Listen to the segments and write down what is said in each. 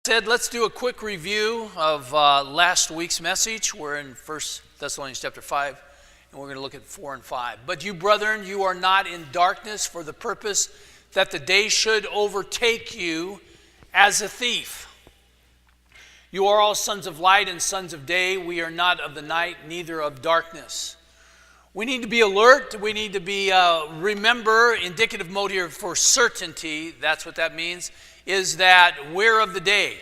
Let's do a quick review of last week's message. We're in 1 Thessalonians chapter 5, and we're going to look at 4 and 5. But you, brethren, you are not in darkness for the purpose that the day should overtake you as a thief. You are all sons of light and sons of day. We are not of the night, neither of darkness. We need to be alert. We need to be, remember, indicative mode here for certainty. That's what that means. Is that we're of the day.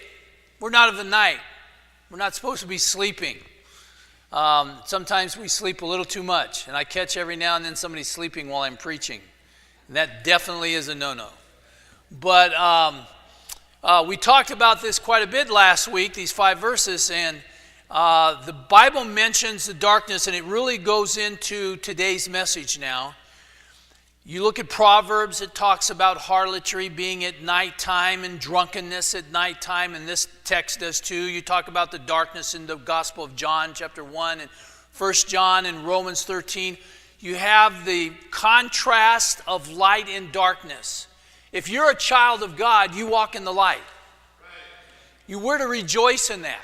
We're not of the night. We're not supposed to be sleeping. Sometimes we sleep a little too much, and I catch every now and then somebody sleeping while I'm preaching. And that definitely is a no-no. But we talked about this quite a bit last week, these 5 verses, and the Bible mentions the darkness, and it really goes into today's message now. You look at Proverbs, it talks about harlotry being at nighttime and drunkenness at nighttime, and this text does too. You talk about the darkness in the Gospel of John, chapter 1, and 1 John and Romans 13. You have the contrast of light and darkness. If you're a child of God, you walk in the light. You were to rejoice in that.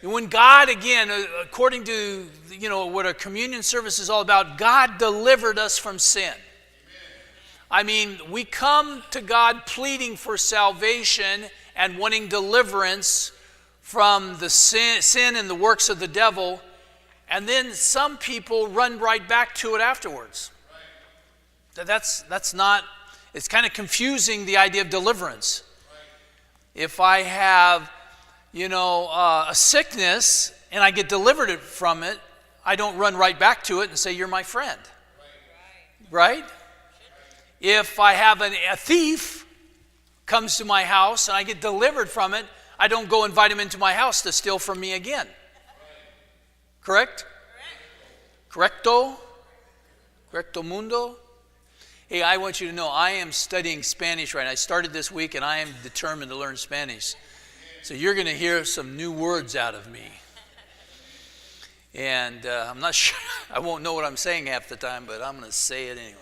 And when God, again, according to what a communion service is all about, God delivered us from sin. I mean, we come to God pleading for salvation and wanting deliverance from the sin and the works of the devil, and then some people run right back to it afterwards. That's not, it's kind of confusing, the idea of deliverance. If I have a sickness and I get delivered from it, I don't run right back to it and say, you're my friend. Right? If I have a thief comes to my house and I get delivered from it, I don't go invite him into my house to steal from me again. Correct? Correcto? Correcto mundo? Hey, I want you to know I am studying Spanish right now. I started this week and I am determined to learn Spanish. So you're going to hear some new words out of me. And I'm not sure, I won't know what I'm saying half the time, but I'm going to say it anyway.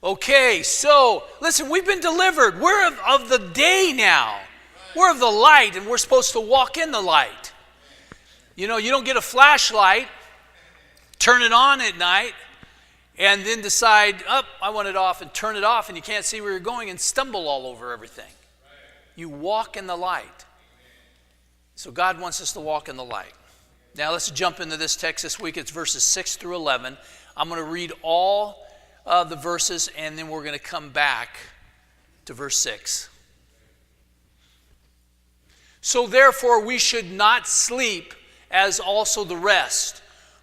Okay, so listen, we've been delivered. We're of the day now. We're of the light, and we're supposed to walk in the light. You don't get a flashlight, turn it on at night, and then decide, I want it off, and turn it off, and you can't see where you're going and stumble all over everything. You walk in the light. So God wants us to walk in the light. Now let's jump into this text this week. It's verses 6 through 11. I'm going to read all of the verses, and then we're going to come back to verse 6. So therefore we should not sleep as also the rest,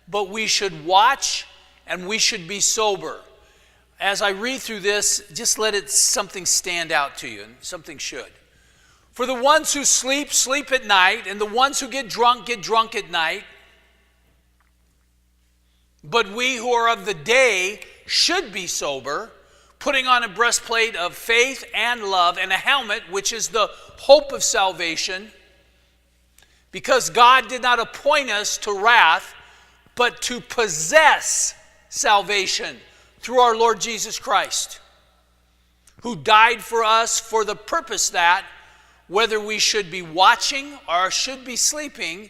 but we should watch and we should be sober. As I read through this, just let something stand out to you, and something should. For the ones who sleep, sleep at night, and the ones who get drunk at night. But we who are of the day should be sober, putting on a breastplate of faith and love, and a helmet, which is the hope of salvation, because God did not appoint us to wrath, but to possess salvation through our Lord Jesus Christ, who died for us for the purpose that, whether we should be watching or should be sleeping,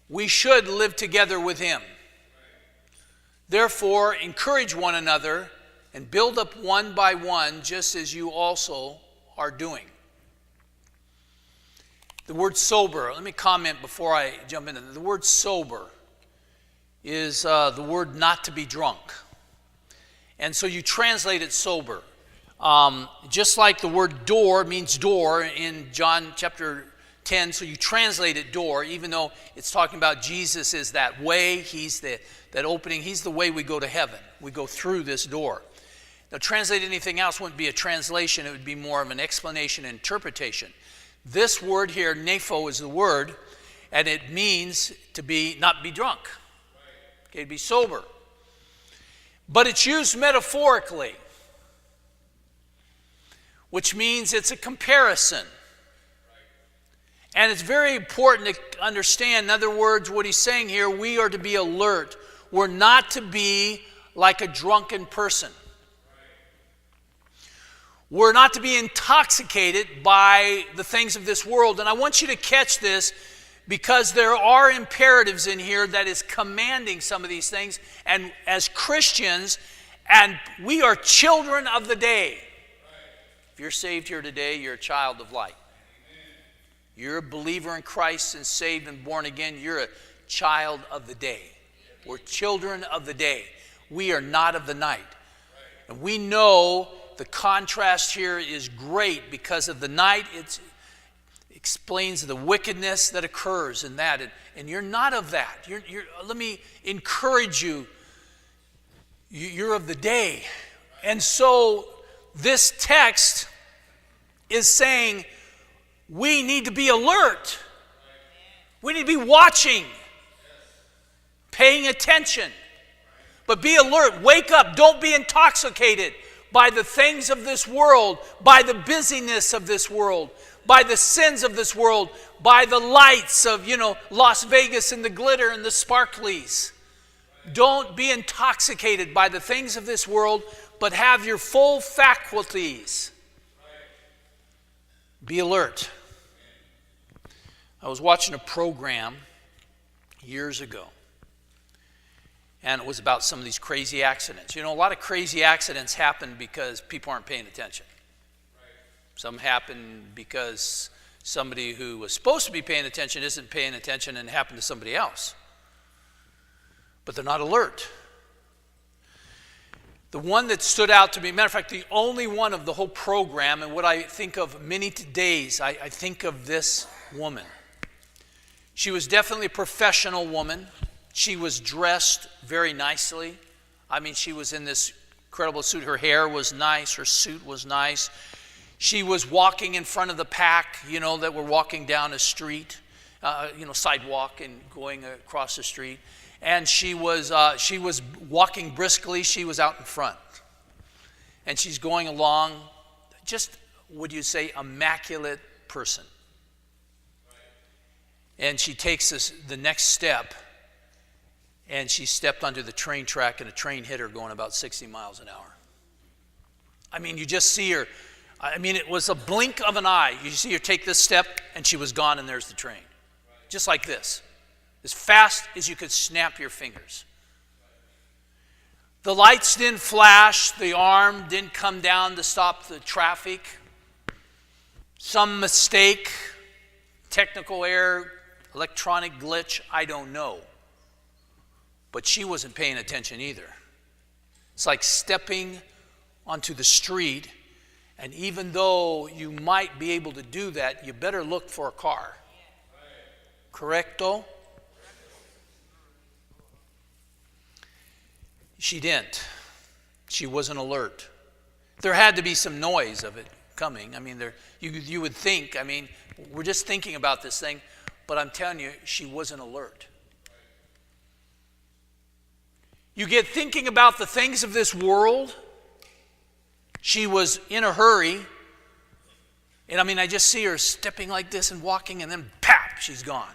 we should live together with him. Therefore, encourage one another and build up one by one, just as you also are doing. The word sober, let me comment before I jump into it. The word sober is the word not to be drunk. And so you translate it sober. Just like the word door means door in John chapter 10, so you translate it door, even though it's talking about Jesus is that way, he's that opening, he's the way we go to heaven. We go through this door. Now, translate anything else wouldn't be a translation, it would be more of an explanation and interpretation. This word here, nepho, is the word, and it means to not be drunk. Okay, to be sober. But it's used metaphorically, which means it's a comparison. And it's very important to understand, in other words, what he's saying here, we are to be alert. We're not to be like a drunken person. We're not to be intoxicated by the things of this world. And I want you to catch this, because there are imperatives in here that is commanding some of these things. And as Christians, and we are children of the day. If you're saved here today, you're a child of light. You're a believer in Christ and saved and born again. You're a child of the day. We're children of the day. We are not of the night. And we know the contrast here is great because of the night. It explains the wickedness that occurs in that. And you're not of that. Let me encourage you. You're of the day. And so this text is saying we need to be alert. We need to be watching, paying attention. But be alert. Wake up. Don't be intoxicated by the things of this world, by the busyness of this world, by the sins of this world, by the lights of, Las Vegas and the glitter and the sparklies. Don't be intoxicated by the things of this world, but have your full faculties. Be alert. I was watching a program years ago, and it was about some of these crazy accidents. A lot of crazy accidents happen because people aren't paying attention. Some happen because somebody who was supposed to be paying attention isn't paying attention, and it happened to somebody else. But they're not alert. The one that stood out to me, matter of fact, the only one of the whole program, and what I think of many days, I think of this woman. She was definitely a professional woman. She was dressed very nicely. She was in this incredible suit. Her hair was nice. Her suit was nice. She was walking in front of the pack, that were walking down a street, sidewalk and going across the street. And she was walking briskly. She was out in front. And she's going along, just, would you say, immaculate person. And she takes the next step, and she stepped onto the train track, and a train hit her going about 60 miles an hour. You just see her. It was a blink of an eye. You see her take this step, and she was gone, and there's the train. Just like this. As fast as you could snap your fingers. The lights didn't flash. The arm didn't come down to stop the traffic. Some mistake, technical error, electronic glitch, I don't know. But she wasn't paying attention either. It's like stepping onto the street, and even though you might be able to do that, you better look for a car. Correcto? She didn't. She wasn't alert. There had to be some noise of it coming. You would think, we're just thinking about this thing, but I'm telling you, she wasn't alert. You get thinking about the things of this world. She was in a hurry. And I just see her stepping like this and walking, and then pap, she's gone.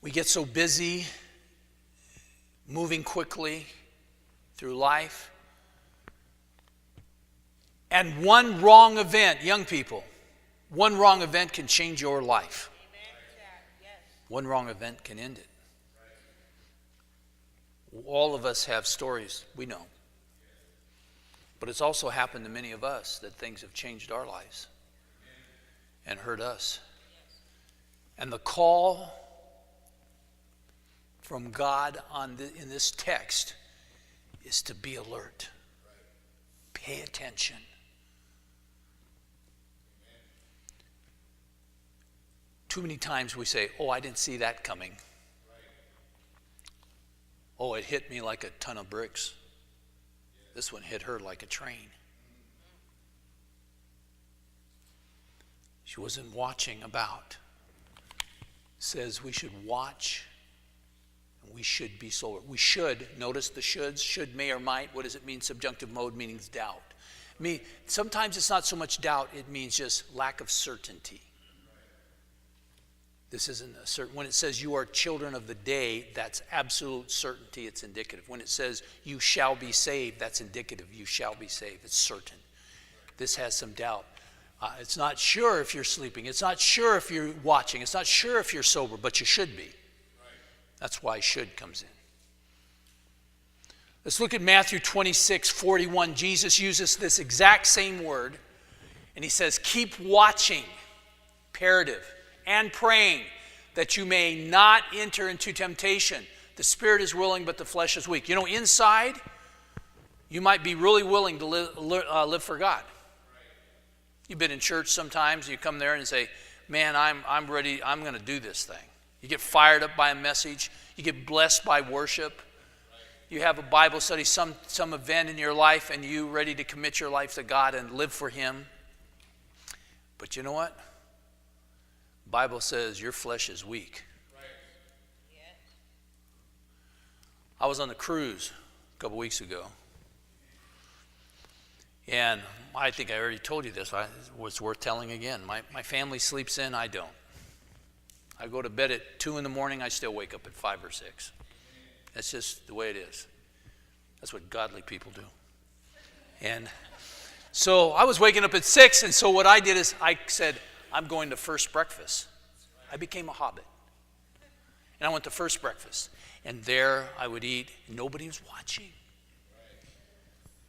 We get so busy, moving quickly through life. And one wrong event, young people, one wrong event can change your life. One wrong event can end it. All of us have stories, we know. But it's also happened to many of us that things have changed our lives and hurt us. And the call from God in this text is to be alert. Pay attention. Too many times we say, I didn't see that coming. It hit me like a ton of bricks. This one hit her like a train. She wasn't watching about. It says we should watch, and we should be sober. We should, notice the shoulds, should, may, or might. What does it mean? Subjunctive mode means doubt. Sometimes it's not so much doubt, it means just lack of certainty. This isn't a certain. When it says you are children of the day, that's absolute certainty. It's indicative. When it says you shall be saved, that's indicative. You shall be saved. It's certain. This has some doubt. It's not sure if you're sleeping. It's not sure if you're watching. It's not sure if you're sober, but you should be. That's why should comes in. Let's look at Matthew 26:41. Jesus uses this exact same word, and he says, keep watching, imperative, and praying that you may not enter into temptation. The spirit is willing, but the flesh is weak. You know, inside, you might be really willing to live for God. You've been in church sometimes, you come there and say, man, I'm ready, I'm going to do this thing. You get fired up by a message. You get blessed by worship. You have a Bible study, some event in your life, and you ready to commit your life to God and live for Him. But you know what? The Bible says your flesh is weak. Right. Yeah. I was on the cruise a couple weeks ago. And I think I already told you this. It's worth telling again. My family sleeps in, I don't. I go to bed at 2 in the morning, I still wake up at 5 or 6. That's just the way it is. That's what godly people do. And so I was waking up at 6, and so what I did is I said, I'm going to first breakfast. I became a hobbit. And I went to first breakfast. And there I would eat, and nobody was watching.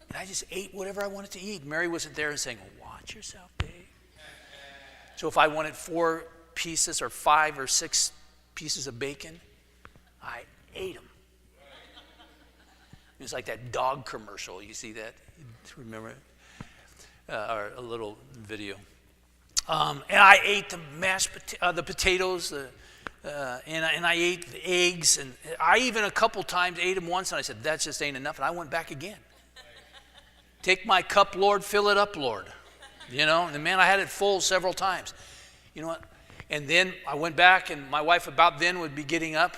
And I just ate whatever I wanted to eat. Mary wasn't there and saying, watch yourself, babe. So if I wanted 4 pieces or 5 or 6 pieces of bacon, I ate them. It was like that dog commercial. You see that? Remember it? Or a little video. And I ate the potatoes, and I ate the eggs. And I even a couple times ate them once, and I said, that just ain't enough. And I went back again. Take my cup, Lord, fill it up, Lord. You know, and man, I had it full several times. You know what? And then I went back, and my wife about then would be getting up.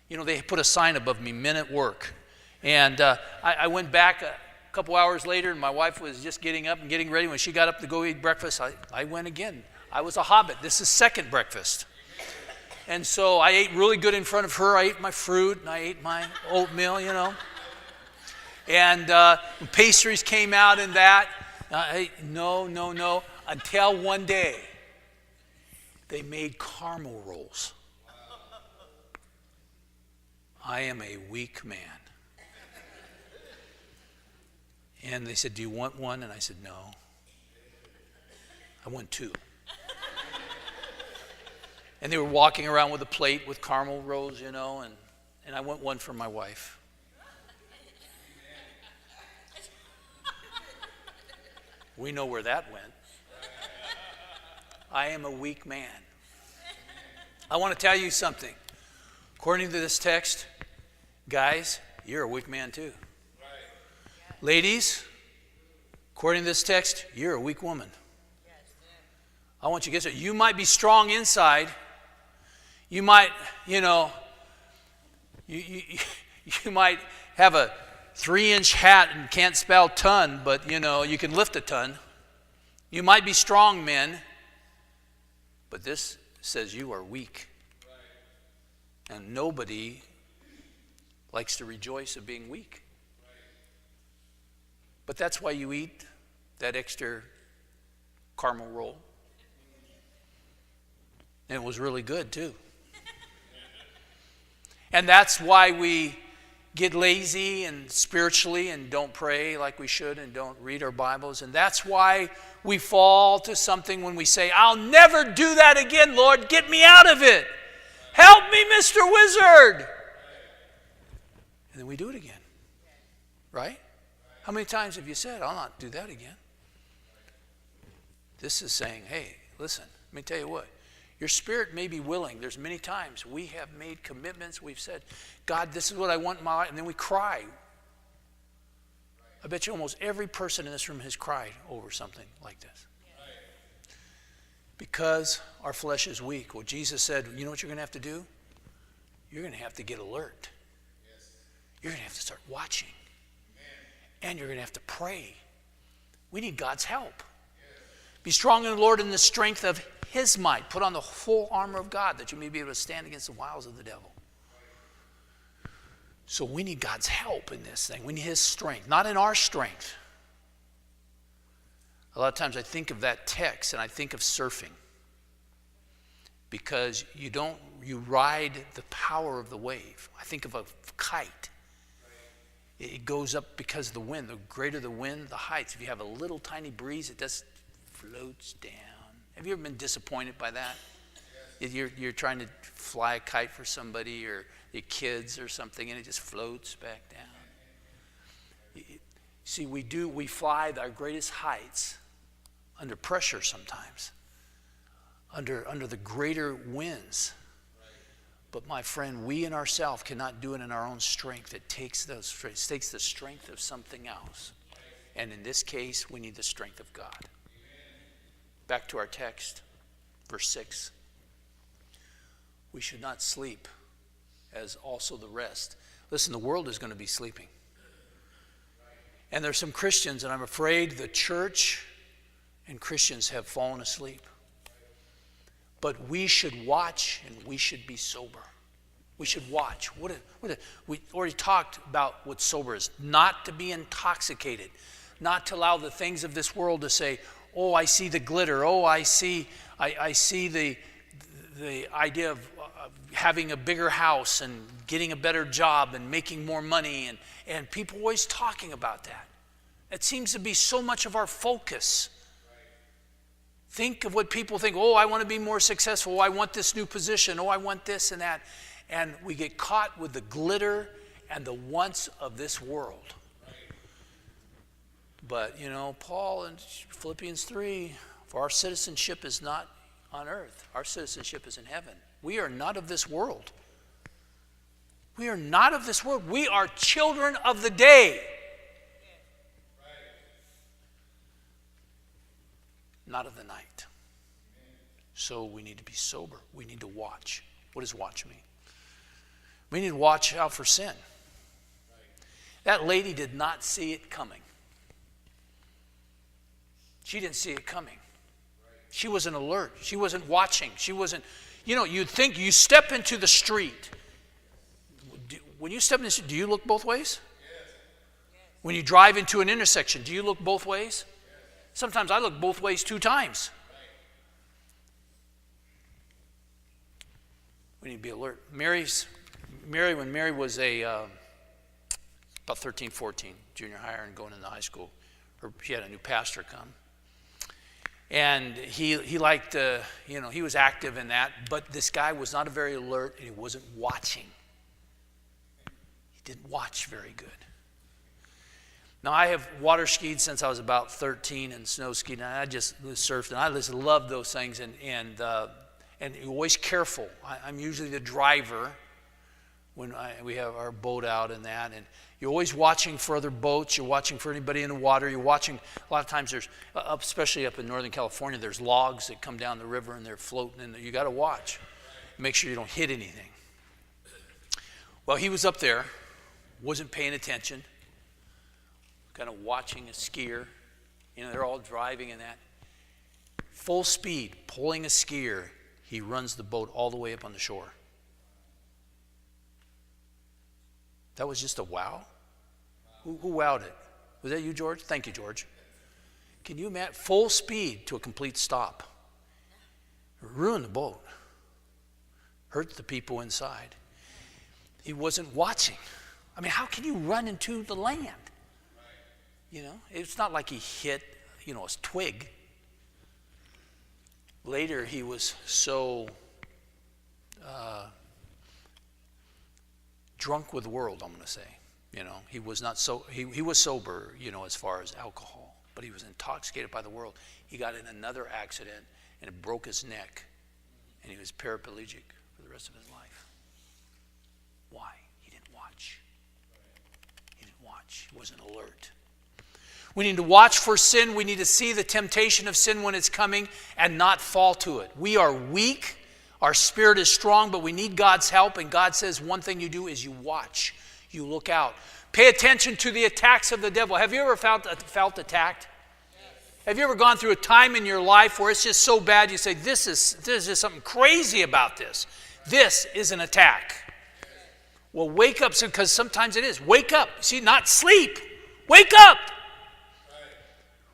You know, they put a sign above me, men at work. And I went back a couple hours later, and my wife was just getting up and getting ready. When she got up to go eat breakfast, I went again. I was a hobbit. This is second breakfast. And so I ate really good in front of her. I ate my fruit, and I ate my oatmeal, you know. And pastries came out in that. No. Until one day, they made caramel rolls. I am a weak man. And they said, do you want one? And I said, no. I want 2. And they were walking around with a plate with caramel rolls, you know, and I want one for my wife. We know where that went. I am a weak man. I want to tell you something. According to this text, guys, you're a weak man too. Ladies, according to this text, you're a weak woman. I want you to get it. You might be strong inside. You might, you know, you might have a 3-inch hat and can't spell ton, but, you know, you can lift a ton. You might be strong men, but this says you are weak. And nobody likes to rejoice of being weak. But that's why you eat that extra caramel roll. And it was really good, too. And that's why we get lazy and spiritually and don't pray like we should and don't read our Bibles. And that's why we fall to something when we say, I'll never do that again, Lord. Get me out of it. Help me, Mr. Wizard. And then we do it again. Right? How many times have you said, I'll not do that again? This is saying, hey, listen, let me tell you what. Your spirit may be willing. There's many times we have made commitments. We've said, God, this is what I want in my life. And then we cry. I bet you almost every person in this room has cried over something like this. Because our flesh is weak. Well, Jesus said, you know what you're going to have to do? You're going to have to get alert. You're going to have to start watching. And you're going to have to pray. We need God's help. Be strong in the Lord and the strength of his might. Put on the full armor of God that you may be able to stand against the wiles of the devil. So we need God's help in this thing. We need his strength, not in our strength. A lot of times I think of that text and I think of surfing. Because you ride the power of the wave. I think of a kite. It goes up because of the wind. The greater the wind, the heights. If you have a little tiny breeze, it just floats down. Have you ever been disappointed by that? You're trying to fly a kite for somebody or your kids or something, and it just floats back down. See, we fly our greatest heights under pressure sometimes, under the greater winds. But my friend, we in ourselves cannot do it in our own strength. It takes the strength of something else. And in this case, we need the strength of God. Back to our text, verse 6. We should not sleep as also the rest. Listen, the world is going to be sleeping. And there's some Christians, and I'm afraid the church and Christians have fallen asleep. But we should watch and we should be sober. We should watch. We already talked about what sober is. Not to be intoxicated. Not to allow the things of this world to say, oh, I see the glitter. Oh, I see the idea of having a bigger house and getting a better job and making more money. And people always talking about that. It seems to be so much of our focus. Think of what people think. Oh, I want to be more successful. Oh, I want this new position. Oh, I want this and that. And we get caught with the glitter and the wants of this world. But, Paul in Philippians 3, for our citizenship is not on earth. Our citizenship is in heaven. We are not of this world. We are not of this world. We are children of the day. Not of the night. So we need to be sober. We need to watch. What does watch mean? We need to watch out for sin. That lady did not see it coming. She didn't see it coming. She wasn't alert. She wasn't watching. She wasn't, you'd think you step into the street. When you step into the street, do you look both ways? When you drive into an intersection, do you look both ways? Sometimes I look both ways 2 times. We need to be alert. When Mary was about 13, 14, junior higher and going into high school, she had a new pastor come. And he liked, he was active in that, but this guy was not very alert and he wasn't watching. He didn't watch very good. Now, I have water skied since I was about 13 and snow skied, and I just surfed, and I just loved those things, and you're always careful. I'm usually the driver when we have our boat out and that, and you're always watching for other boats. You're watching for anybody in the water. You're watching, a lot of times there's, especially up in Northern California, there's logs that come down the river and they're floating, and you got to watch. Make sure you don't hit anything. Well, he was up there, wasn't paying attention, kind of watching a skier. They're all driving in that. Full speed, pulling a skier, he runs the boat all the way up on the shore. That was just a wow. Who wowed it? Was that you, George? Thank you, George. Can you imagine? Full speed to a complete stop. Ruined the boat. Hurt the people inside. He wasn't watching. I mean, how can you run into the land? It's not like he hit, a twig. Later, he was so drunk with the world, I'm going to say. He was not so, he was sober, as far as alcohol, but he was intoxicated by the world. He got in another accident and it broke his neck, and he was paraplegic for the rest of his life. Why? He didn't watch. He didn't watch. He wasn't alert. We need to watch for sin. We need to see the temptation of sin when it's coming and not fall to it. We are weak. Our spirit is strong, but we need God's help. And God says one thing you do is you watch. You look out. Pay attention to the attacks of the devil. Have you ever felt attacked? Have you ever gone through a time in your life where it's just so bad you say, there's just something crazy about this. This is an attack. Well, wake up, because sometimes it is. Wake up. See, not sleep. Wake up.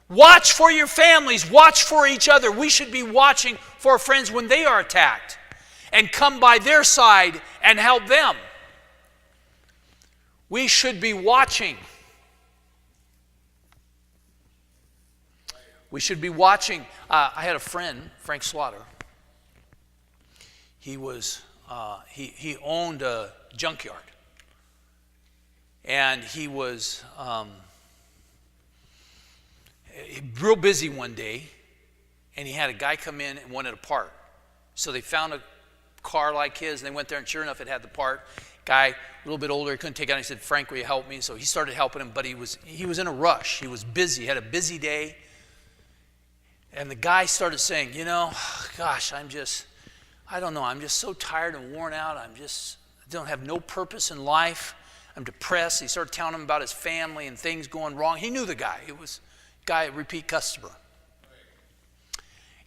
Watch for your families. Watch for each other. We should be watching for our friends when they are attacked and come by their side and help them. We should be watching. We should be watching. I had a friend, Frank Slaughter. He owned a junkyard, and he was real busy one day, and he had a guy come in and wanted a part. So they found a car like his, and they went there, and sure enough, it had the part. Guy, a little bit older, he couldn't take it out. He said, "Frank, will you help me?" So he started helping him, but he was in a rush. He was busy. He had a busy day. And the guy started saying, gosh, I don't know, I'm just so tired and worn out. I don't have no purpose in life. I'm depressed. He started telling him about his family and things going wrong. He knew the guy. It was a repeat customer.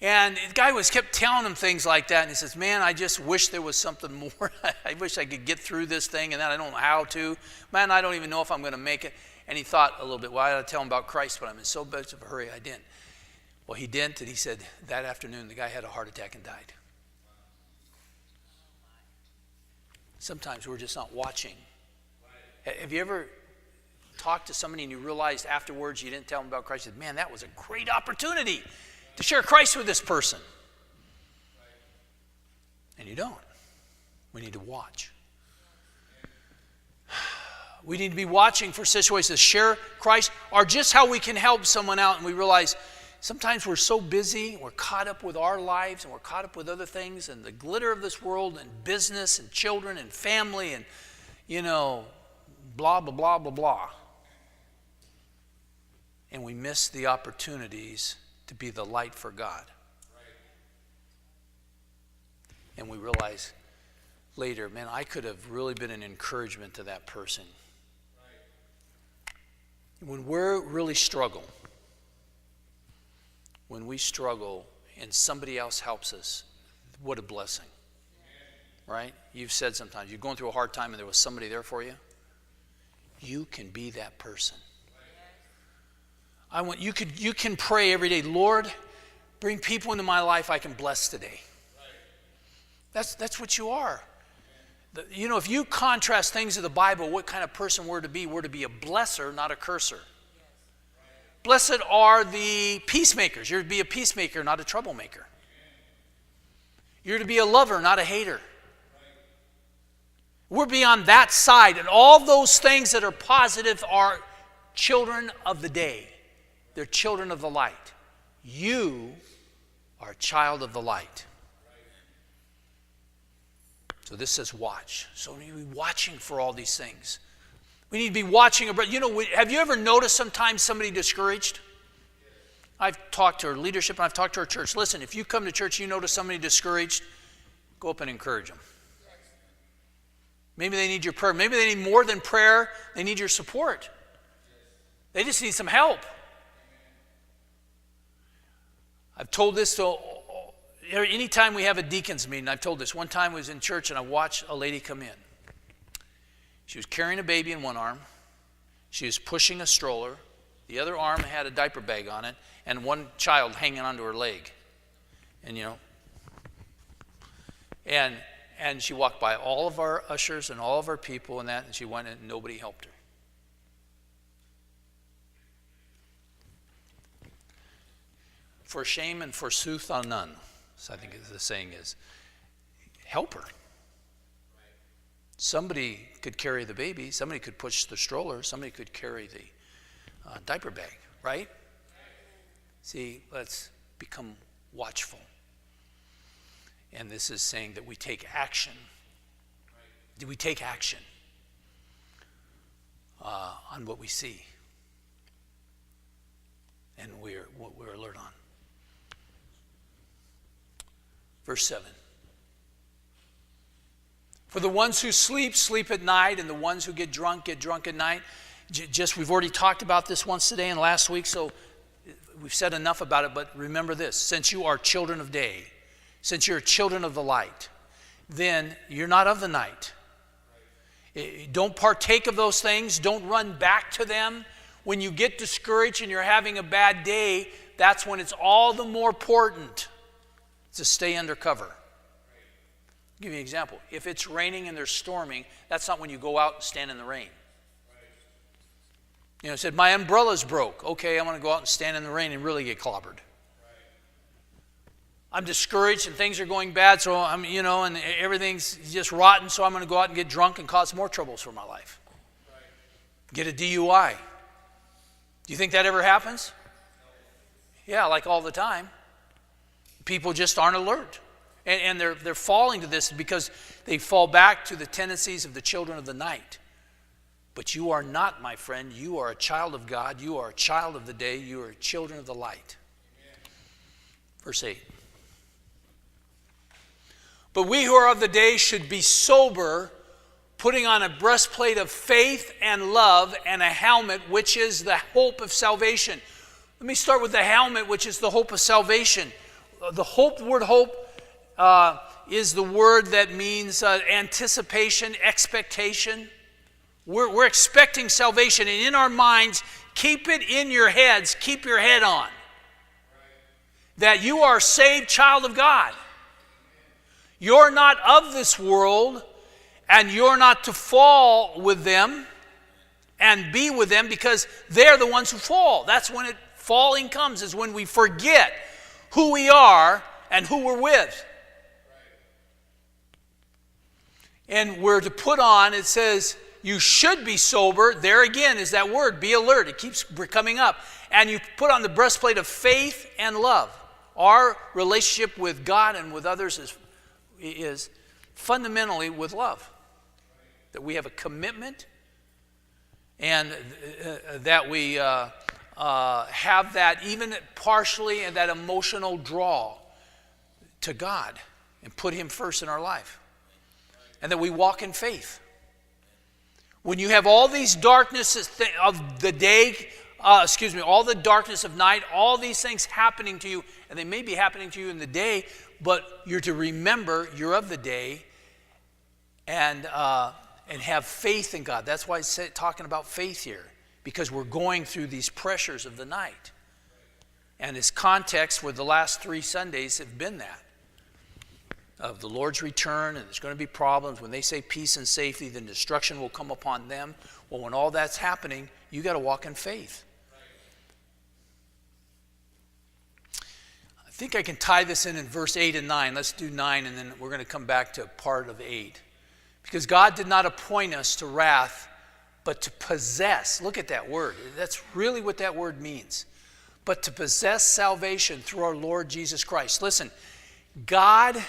And the guy kept telling him things like that. And he says, "Man, I just wish there was something more. I wish I could get through this thing, and then I don't know how to. Man, I don't even know if I'm going to make it." And he thought a little bit, well, I got to tell him about Christ, but I'm in so much of a hurry I didn't. Well, he didn't, and he said that afternoon the guy had a heart attack and died. Sometimes we're just not watching. Have you ever talked to somebody and you realized afterwards you didn't tell them about Christ? You said, "Man, that was a great opportunity to share Christ with this person." And you don't. We need to watch. We need to be watching for situations to share Christ, or just how we can help someone out, and we realize sometimes we're so busy, we're caught up with our lives, and we're caught up with other things, and the glitter of this world, and business, and children, and family, and, blah, blah, blah, blah, blah. And we miss the opportunities to be the light for God. And we realize later, man, I could have really been an encouragement to that person. When we're really when we struggle and somebody else helps us, what a blessing. Right? You've said sometimes, you're going through a hard time and there was somebody there for you. You can be that person. You can pray every day, "Lord, bring people into my life I can bless today." That's what you are. If you contrast things of the Bible, what kind of person we're to be a blesser, not a curser. Blessed are the peacemakers. You're to be a peacemaker, not a troublemaker. You're to be a lover, not a hater. We're beyond that side, and all those things that are positive are children of the day. They're children of the light. You are a child of the light. So this says watch. So we need to be watching for all these things. We need to be watching. Have you ever noticed sometimes somebody discouraged? I've talked to our leadership and I've talked to our church. Listen, if you come to church and you notice somebody discouraged, go up and encourage them. Maybe they need your prayer. Maybe they need more than prayer. They need your support. They just need some help. I've told this to anytime we have a deacons meeting. I've told this. One time I was in church and I watched a lady come in. She was carrying a baby in one arm. She was pushing a stroller. The other arm had a diaper bag on it, and one child hanging onto her leg. And she walked by all of our ushers and all of our people and she went in and nobody helped her. For shame and forsooth on none, so I think the saying is, help her. Somebody could carry the baby, somebody could push the stroller, somebody could carry the diaper bag, right? See, let's become watchful. And this is saying that we take action. Do we take action on what we see? And what we're alert on. Verse 7. For the ones who sleep, sleep at night, and the ones who get drunk at night. We've already talked about this once today and last week, so we've said enough about it, but remember this. Since you are children of day, since you're children of the light, then you're not of the night. Don't partake of those things. Don't run back to them. When you get discouraged and you're having a bad day, that's when it's all the more important to stay under cover. I'll give you an example. If it's raining and there's storming, that's not when you go out and stand in the rain. You know, said, my umbrella's broke. Okay, I'm going to go out and stand in the rain and really get clobbered. I'm discouraged and things are going bad, so I'm, and everything's just rotten, so I'm going to go out and get drunk and cause more troubles for my life. Get a DUI. Do you think that ever happens? Yeah, like all the time. People just aren't alert. And they're falling to this because they fall back to the tendencies of the children of the night. But you are not, my friend. You are a child of God. You are a child of the day. You are children of the light. Verse 8. But we who are of the day should be sober, putting on a breastplate of faith and love and a helmet, which is the hope of salvation. Let me start with the helmet, which is the hope of salvation. The word hope is the word that means anticipation, expectation. We're expecting salvation, and in our minds, keep it in your heads, keep your head on. That you are a saved child of God. You're not of this world, and you're not to fall with them and be with them because they're the ones who fall. That's when falling comes, is when we forget who we are and who we're with. And we're to put on, it says, you should be sober. There again is that word, be alert. It keeps coming up. And you put on the breastplate of faith and love. Our relationship with God and with others is fundamentally with love. That we have a commitment and that we have that even partially and that emotional draw to God and put Him first in our life. And that we walk in faith. When you have all these darknesses of the day, all the darkness of night, all these things happening to you, and they may be happening to you in the day, but you're to remember you're of the day and have faith in God. That's why it's talking about faith here, because we're going through these pressures of the night. And its context for the last 3 Sundays have been that. Of the Lord's return, and there's going to be problems. When they say peace and safety, then destruction will come upon them. Well, when all that's happening, you got to walk in faith. I think I can tie this in verse 8 and 9. Let's do 9, and then we're going to come back to part of 8. Because God did not appoint us to wrath, but to possess. Look at that word. That's really what that word means. But to possess salvation through our Lord Jesus Christ. Listen, God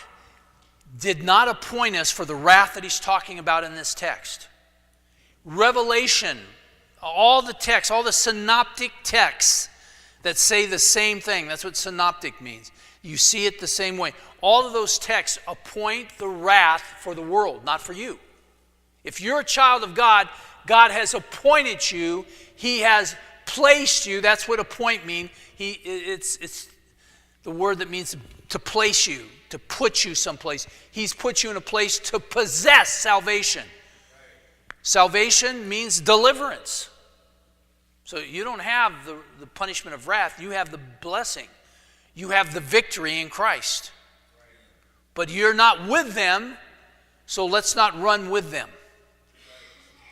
did not appoint us for the wrath that He's talking about in this text. Revelation, all the texts, all the synoptic texts that say the same thing. That's what synoptic means. You see it the same way. All of those texts appoint the wrath for the world, not for you. If you're a child of God, God has appointed you. He has placed you. That's what appoint means. It's the word that means to place you, to put you someplace. He's put you in a place to possess salvation. Salvation means deliverance. So you don't have the punishment of wrath. You have the blessing. You have the victory in Christ. But you're not with them, so let's not run with them.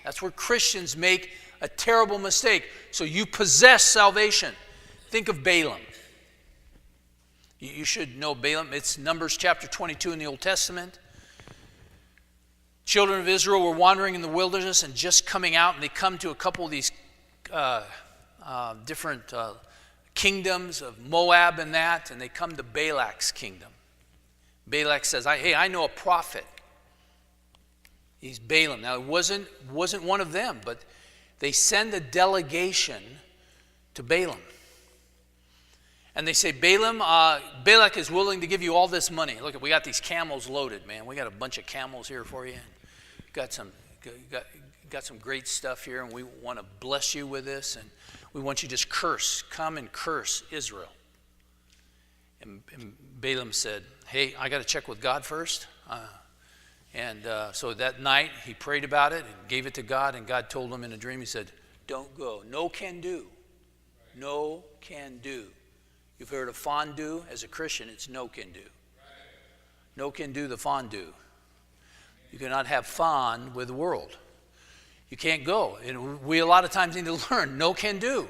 That's where Christians make a terrible mistake. So you possess salvation. Think of Balaam. You should know Balaam. It's Numbers chapter 22 in the Old Testament. Children of Israel were wandering in the wilderness and just coming out, and they come to a couple of these different kingdoms of Moab and that, and they come to Balak's kingdom. Balak says, hey, I know a prophet. He's Balaam. Now, it wasn't one of them, but they send a delegation to Balaam. And they say, Balak is willing to give you all this money. Look, we got these camels loaded, man. We got a bunch of camels here for you. Got some great stuff here, and we want to bless you with this. And we want you to just come and curse Israel. And Balaam said, hey, I got to check with God first. So that night he prayed about it and gave it to God, and God told him in a dream, he said, don't go. No can do. No can do. You've heard of fondue. As a Christian, it's no can do. No can do the fondue. You cannot have fun with the world. You can't go. And we a lot of times need to learn no can do.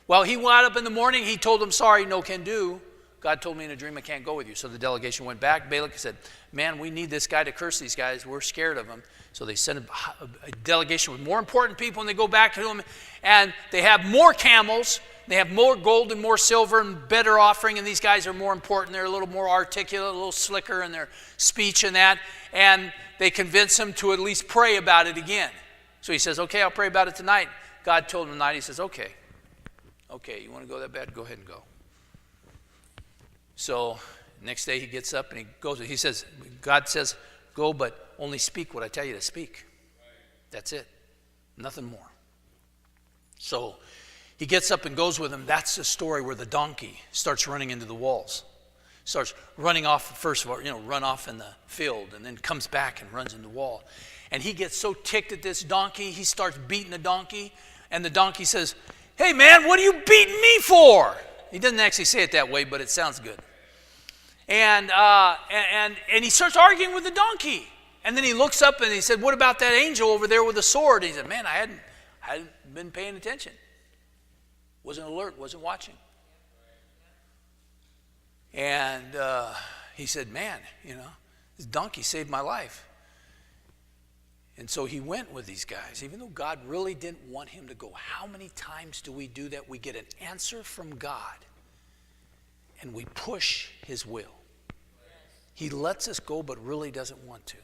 Well, he got up in the morning. He told them, sorry, no can do. God told me in a dream I can't go with you. So the delegation went back. Balak said, man, we need this guy to curse these guys. We're scared of him. So they sent a delegation with more important people, and they go back to him, and they have more camels. They have more gold and more silver and better offering, and these guys are more important. They're a little more articulate, a little slicker in their speech and that. And they convince him to at least pray about it again. So he says, okay, I'll pray about it tonight. God told him tonight. He says, okay, you want to go that bad? Go ahead and go. So next day he gets up and he goes. He says, God says, go, but only speak what I tell you to speak. That's it. Nothing more. So he gets up and goes with him. That's the story where the donkey starts running into the walls. Starts running off, first of all, run off in the field, and then comes back and runs into the wall. And he gets so ticked at this donkey, he starts beating the donkey. And the donkey says, hey man, what are you beating me for? He doesn't actually say it that way, but it sounds good. And he starts arguing with the donkey. And then he looks up and he said, what about that angel over there with the sword? And he said, man, I hadn't been paying attention. Wasn't alert, wasn't watching. And he said, man, this donkey saved my life. And so he went with these guys, even though God really didn't want him to go. How many times do we do that? We get an answer from God, and we push his will. He lets us go, but really doesn't want to.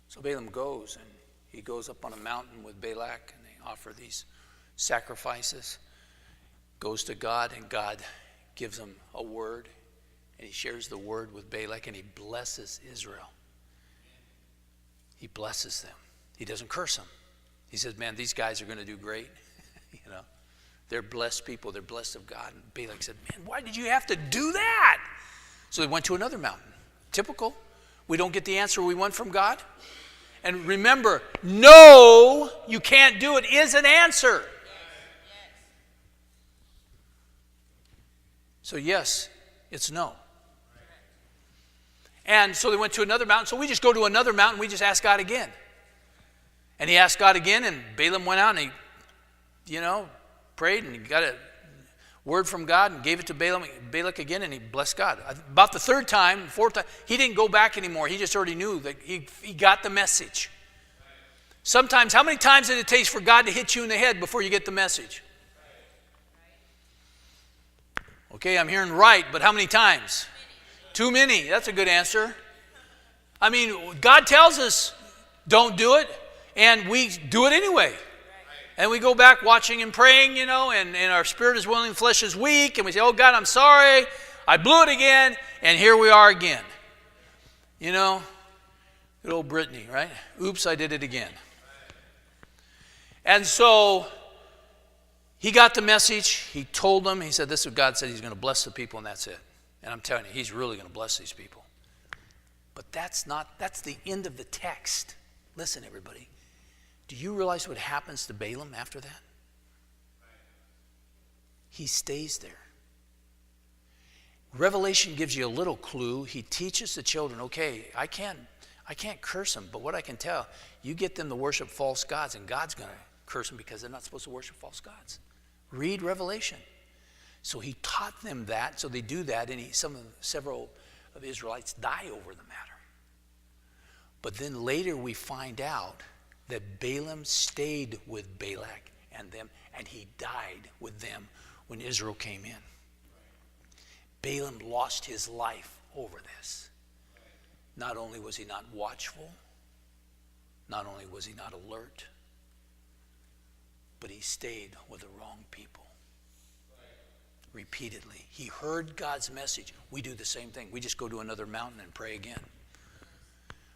So Balaam goes, and he goes up on a mountain with Balak, and they offer these sacrifices. Goes to God, and God gives him a word, and he shares the word with Balak, and he blesses Israel. He blesses them. He doesn't curse them. He says, man, these guys are going to do great. They're blessed people. They're blessed of God. And Balak said, man, why did you have to do that? So they went to another mountain. Typical. We don't get the answer we want from God. And remember, no, you can't do it is an answer. So yes, it's no. And so they went to another mountain. So we just go to another mountain. We just ask God again. And he asked God again, and Balaam went out and he, prayed, and he got a word from God and gave it to Balak again, and he blessed God. About the fourth time, he didn't go back anymore. He just already knew that he got the message. Sometimes, how many times did it take for God to hit you in the head before you get the message? Okay, I'm hearing right, but how many times? Too many. That's a good answer. I mean, God tells us don't do it, and we do it anyway. And we go back watching and praying, and our spirit is willing, flesh is weak, and we say, oh God, I'm sorry, I blew it again, and here we are again. Good old Brittany, right? Oops, I did it again. And so he got the message. He told them, he said, this is what God said, he's going to bless the people, and that's it. And I'm telling you, he's really going to bless these people. But that's the end of the text. Listen, everybody. Do you realize what happens to Balaam after that? He stays there. Revelation gives you a little clue. He teaches the children, okay, I can't curse them, but what I can tell, you get them to worship false gods, and God's going to curse them because they're not supposed to worship false gods. Read Revelation. So he taught them that, so they do that, and several of the Israelites die over the matter. But then later we find out that Balaam stayed with Balak and them, and he died with them when Israel came in. Balaam lost his life over this. Not only was he not watchful, not only was he not alert, but he stayed with the wrong people. Repeatedly. He heard God's message. We do the same thing. We just go to another mountain and pray again.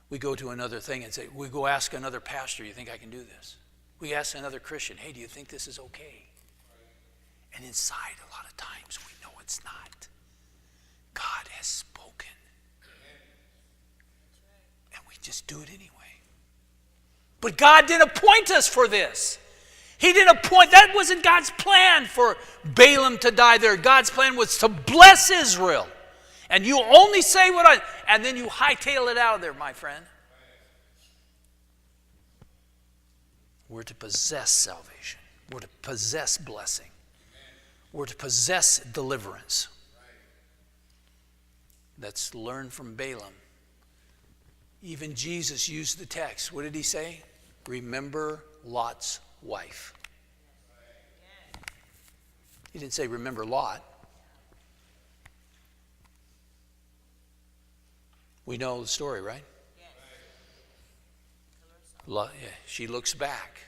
We go to another thing and say, we go ask another pastor, you think I can do this? We ask another Christian, hey, do you think this is okay? And inside, a lot of times, we know it's not. God has spoken. And we just do it anyway. But God didn't appoint us for this. He didn't appoint, that wasn't God's plan for Balaam to die there. God's plan was to bless Israel. And you only say and then you hightail it out of there, my friend. We're to possess salvation. We're to possess blessing. We're to possess deliverance. Let's learn from Balaam. Even Jesus used the text. What did he say? Remember Lot's wife. He didn't say remember Lot. We know the story, right? Lot, yeah, she looks back.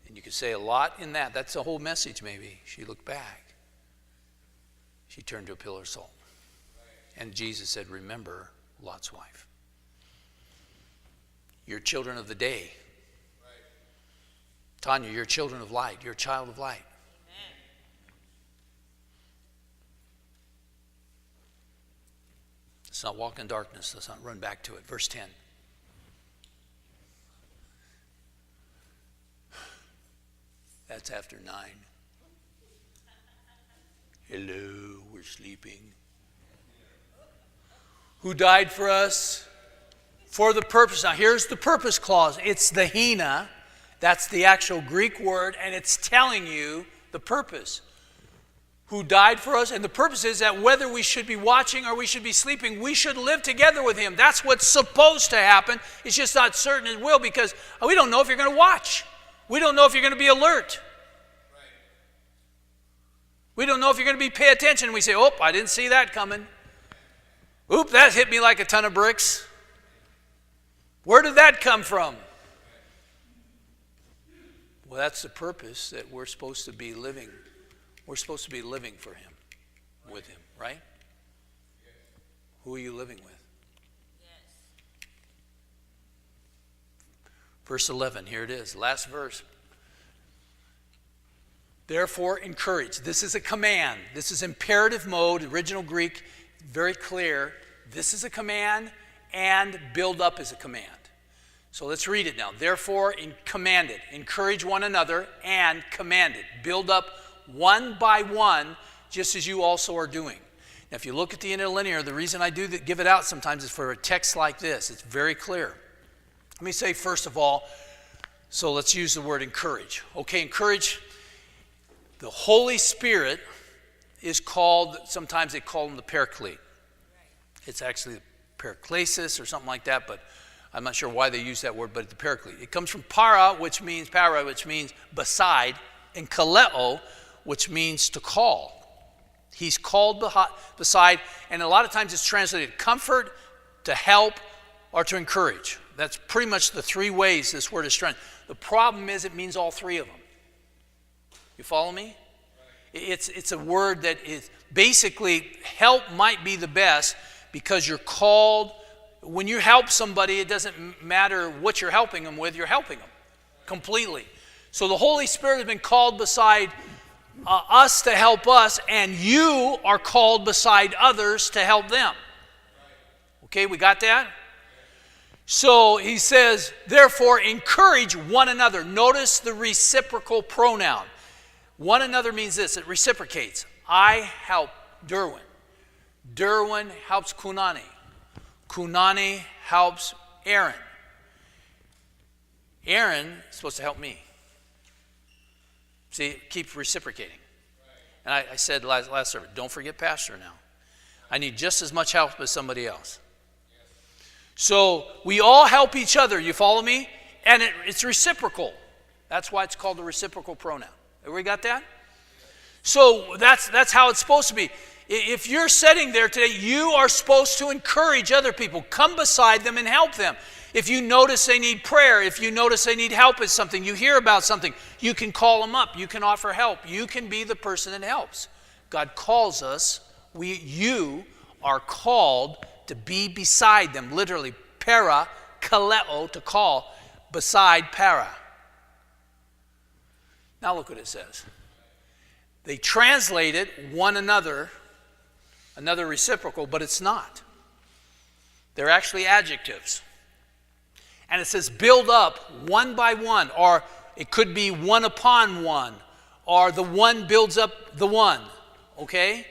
And you could say a lot in that. That's the whole message maybe. She looked back. She turned to a pillar of salt. And Jesus said, remember Lot's wife. You're children of the day. Tanya, you're children of light. You're a child of light. Amen. Let's not walk in darkness. Let's not run back to it. Verse 10. That's after 9. Hello, we're sleeping. Who died for us? For the purpose. Now here's the purpose clause. It's the hina. That's the actual Greek word, and it's telling you the purpose. Who died for us, and the purpose is that whether we should be watching or we should be sleeping, we should live together with him. That's what's supposed to happen. It's just not certain it will, because we don't know if you're going to watch. We don't know if you're going to be alert. We don't know if you're going to be pay attention. We say, oh, I didn't see that coming. Oop, that hit me like a ton of bricks. Where did that come from? Well, that's the purpose, that we're supposed to be living. We're supposed to be living for him, with him, right? Who are you living with? Yes. Verse 11, here it is, last verse. Therefore, encourage. This is a command. This is imperative mode, original Greek, very clear. This is a command, and build up is a command. So let's read it now. Therefore, commanded, encourage one another, and commanded. Build up one by one, just as you also are doing. Now, if you look at the interlinear, the reason I do that, give it out sometimes is for a text like this. It's very clear. Let me say, first of all, so let's use the word encourage. Okay, encourage. The Holy Spirit is called, sometimes they call him the Paraclete. It's actually the Paraclesis or something like that, but I'm not sure why they use that word, but the Paraclete. It comes from para, which means beside, and kaleo, which means to call. He's called beside, and a lot of times it's translated comfort, to help, or to encourage. That's pretty much the three ways this word is translated. The problem is it means all three of them. You follow me? It's a word that is basically, help might be the best because you're called. When you help somebody, it doesn't matter what you're helping them with, you're helping them completely. So the Holy Spirit has been called beside us to help us, and you are called beside others to help them. Okay, we got that? So he says, therefore, encourage one another. Notice the reciprocal pronoun. One another means this, it reciprocates. I help Derwin. Derwin helps Kunani. Kunani helps Aaron. Aaron is supposed to help me. See, keep reciprocating. And I said last service, don't forget Pastor now. I need just as much help as somebody else. So we all help each other, you follow me? And it's reciprocal. That's why it's called the reciprocal pronoun. Everybody got that? So that's how it's supposed to be. If you're sitting there today, you are supposed to encourage other people. Come beside them and help them. If you notice they need prayer, if you notice they need help with something, you hear about something, you can call them up. You can offer help. You can be the person that helps. God calls us. You are called to be beside them. Literally, para, kaleo, to call, beside para. Now look what it says. They translate it one another reciprocal, but it's not. They're actually adjectives. And it says build up one by one, or it could be one upon one, or the one builds up the one. Okay?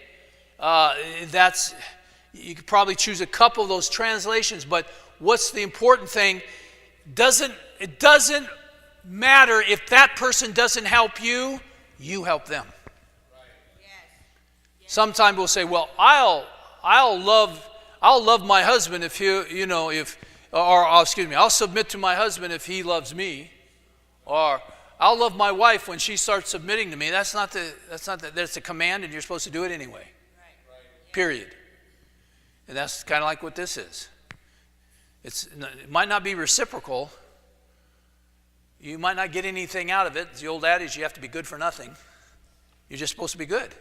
You could probably choose a couple of those translations, but what's the important thing? It doesn't matter if that person doesn't help you, you help them. Sometimes we'll say, "Well, I'll love my husband if I'll submit to my husband if he loves me, or I'll love my wife when she starts submitting to me." That's a command, and you're supposed to do it anyway. Period. And that's kind of like what this is. It might not be reciprocal. You might not get anything out of it. It's the old adage, you have to be good for nothing. You're just supposed to be good.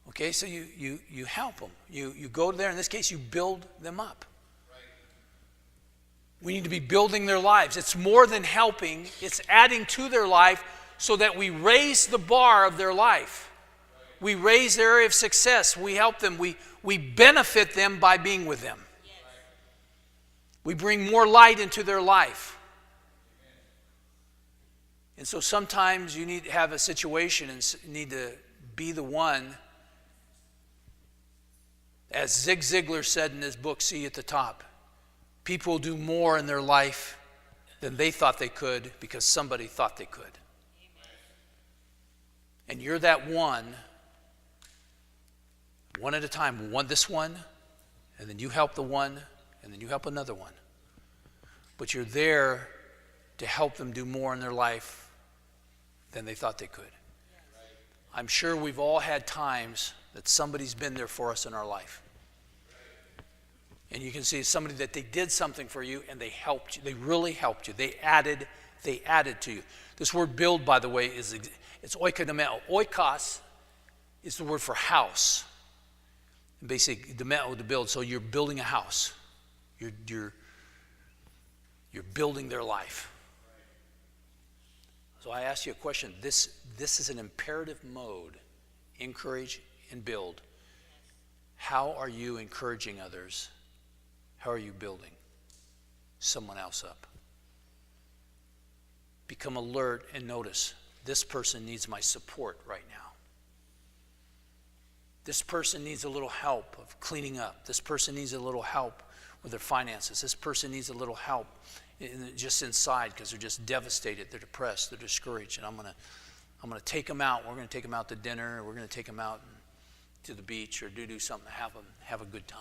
Okay, so you help them. You go there. In this case, you build them up. We need to be building their lives. It's more than helping. It's adding to their life so that we raise the bar of their life. We raise their area of success. We help them. We benefit them by being with them. We bring more light into their life. And so sometimes you need to have a situation and need to be the one. As Zig Ziglar said in his book, See at the Top, people do more in their life than they thought they could because somebody thought they could. And you're that one at a time. This one, and then you help the one, and then you help another one. But you're there to help them do more in their life than they thought they could. I'm sure we've all had times that somebody's been there for us in our life. And you can see somebody that they did something for you and they helped you. They really helped you. They added to you. This word build, by the way, it's oikodomeo. Oikos is the word for house. And basically, domeo, to build. So you're building a house. You're building their life. So I ask you a question. This is an imperative mode. Encourage and build. How are you encouraging others? How are you building someone else up? Become alert and notice, this person needs my support right now. This person needs a little help of cleaning up. This person needs a little help with their finances. This person needs a little help just inside because they're just devastated. They're depressed. They're discouraged. And I'm going to take them out. We're going to take them out to dinner. Or we're going to take them out to the beach or do something to have a good time.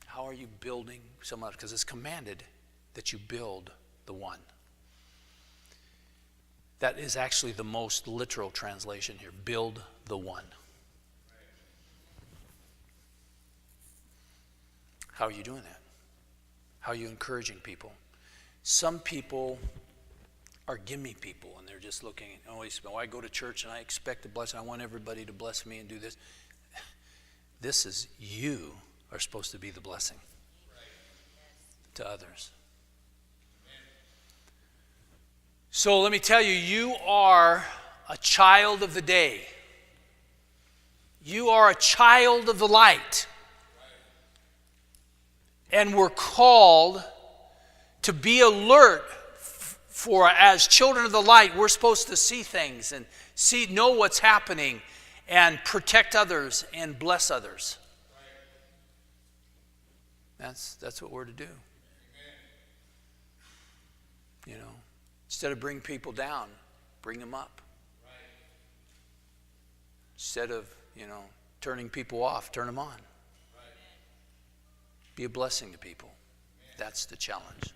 How are you building someone up? Because it's commanded that you build the one. That is actually the most literal translation here. Build the one. How are you doing that? How are you encouraging people? Some people are gimme people, and they're just looking, I go to church and I expect a blessing. I want everybody to bless me and do this. This is, you are supposed to be the blessing to others. So let me tell you, you are a child of the day. You are a child of the light. And we're called to be alert for, as children of the light, we're supposed to see things and know what's happening and protect others and bless others. That's what we're to do. Instead of bring people down, bring them up. Instead of, turning people off, turn them on. Be a blessing to people. That's the challenge.